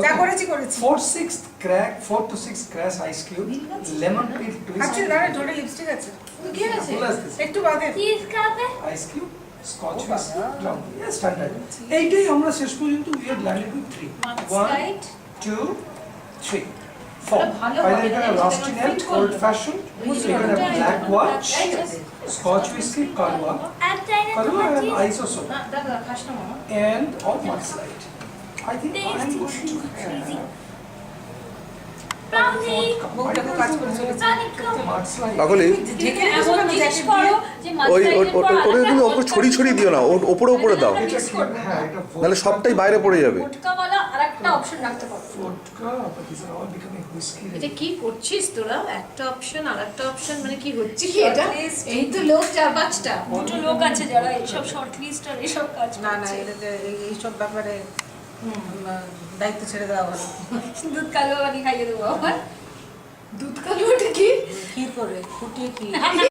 যা করেছি করেছি 4 to 6 crash ice cube, lemon peel twist. আচ্ছা দাঁড়া ঢোলে লিপস্টিক আছে কি আছে একটু বাদে চিজ খাবে Ice cube, scotch whiskey, ground. Yes, standard. এইটাই আমরা শেষ পর্যন্ত we had landed with 3. 1, 2, 3, 4. ভালো By হবে the না, rusty এটা nail, fit old করবে। fashioned, এখানে black watch, scotch whiskey, Karwa, আর চাই না কারওয়া তোমার and চিজ ice also. না দাদা খাস না মামা And all mudslide. I think I am going to have brownie বউটাকে কাজ করে চলেছে mudslide. কাকলি ঢেকে এমন রেখেছো জিনিস জ্যাকেট করো দিয়ে যে ওই মাঝখানে ওটা তুমি ওপর ছড়িয়ে দিও না, ওপরে ওপরে দাও, এটা কি হ্যাঁ এটা নাহলে সবটাই বাইরে পড়ে যাবে। মোটকাওয়ালা আরেকটা অপশন রাখতে পারো vodka, but these are all becoming whiskey. এটা কি করছিস তোরা একটা অপশন আর একটা অপশন মানে কি হচ্ছে কি এটা এই তো লোক 4-5টা দুটো লোক আছে যারা এইসব শর্ট লিস্ট আর এইসব কাজ না না এটাতে এইসব ব্যাপারে দায়িত্ব ছেড়ে দেওয়া ভালো দুধ কালো বানিয়ে খাইয়ে দেবো আমার দুধ কালো ওটা কি ক্ষীর করে ফুটিয়ে ক্ষীর